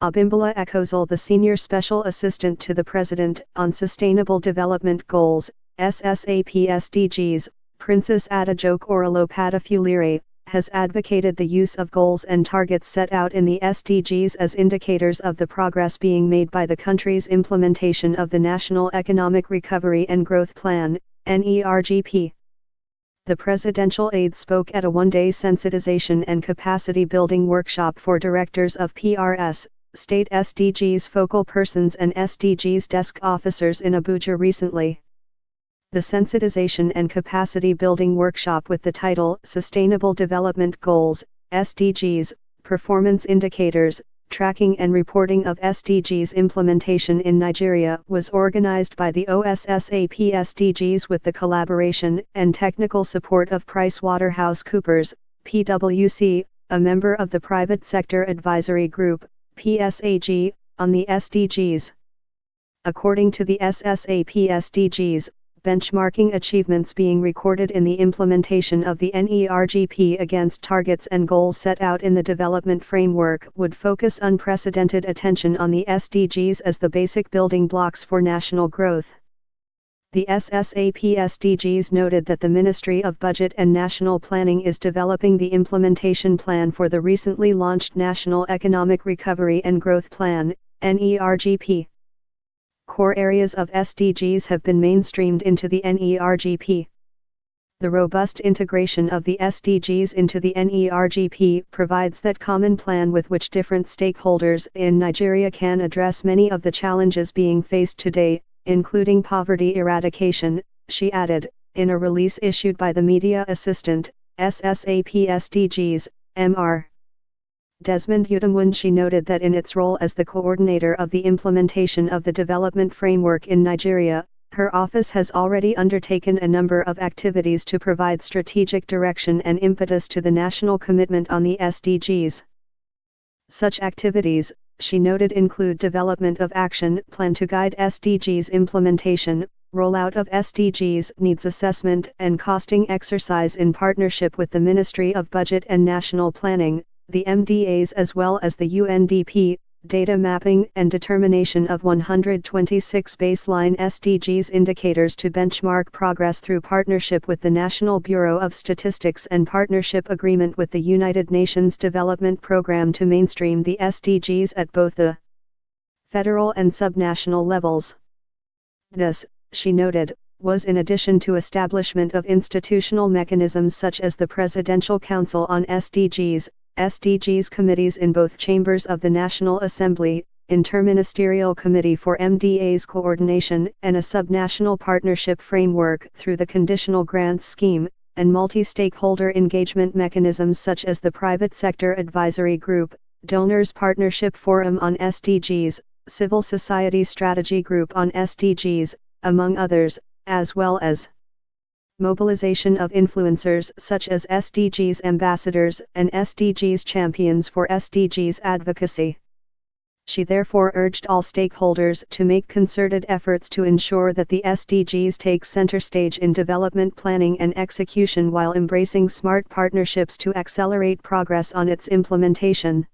Abimbola Ekosal, the Senior Special Assistant to the President on Sustainable Development Goals, SSAP SDGs, Princess Adejoke Orolo-Patafulire, has advocated the use of goals and targets set out in the SDGs as indicators of the progress being made by the country's implementation of the National Economic Recovery and Growth Plan, NERGP. The presidential aide spoke at a one-day sensitization and capacity-building workshop for directors of PRS, state SDGs focal persons and SDGs desk officers in Abuja recently. The sensitization and capacity-building workshop with the title Sustainable Development Goals, SDGs, Performance Indicators, Tracking and Reporting of SDGs Implementation in Nigeria was organized by the OSSAP SDGs with the collaboration and technical support of PricewaterhouseCoopers, PwC, a member of the Private Sector Advisory Group, PSAG, on the SDGs. According to the SSAP SDGs, benchmarking achievements being recorded in the implementation of the NERGP against targets and goals set out in the development framework would focus unprecedented attention on the SDGs as the basic building blocks for national growth. The SSAP SDGs noted that the Ministry of Budget and National Planning is developing the implementation plan for the recently launched National Economic Recovery and Growth Plan, NERGP. Core areas of SDGs have been mainstreamed into the NERGP. The robust integration of the SDGs into the NERGP provides that common plan with which different stakeholders in Nigeria can address many of the challenges being faced today, including poverty eradication, she added, in a release issued by the media assistant, SSAP SDGs, Mr. Desmond Udemwun. She noted that in its role as the coordinator of the implementation of the development framework in Nigeria, her office has already undertaken a number of activities to provide strategic direction and impetus to the national commitment on the SDGs. Such activities, she noted, include development of action plan to guide SDGs implementation, rollout of SDGs needs assessment and costing exercise in partnership with the Ministry of Budget and National Planning, the MDAs as well as the UNDP, data mapping and determination of 126 baseline SDGs indicators to benchmark progress through partnership with the National Bureau of Statistics and partnership agreement with the United Nations Development Programme to mainstream the SDGs at both the federal and subnational levels. This, she noted, was in addition to establishment of institutional mechanisms such as the Presidential Council on SDGs, SDGs committees in both chambers of the National Assembly, Interministerial Committee for MDAs coordination and a subnational partnership framework through the Conditional Grants Scheme, and multi-stakeholder engagement mechanisms such as the Private Sector Advisory Group, Donors Partnership Forum on SDGs, Civil Society Strategy Group on SDGs, among others, as well as mobilization of influencers such as SDGs ambassadors and SDGs champions for SDGs advocacy. She therefore urged all stakeholders to make concerted efforts to ensure that the SDGs take center stage in development planning and execution while embracing smart partnerships to accelerate progress on its implementation.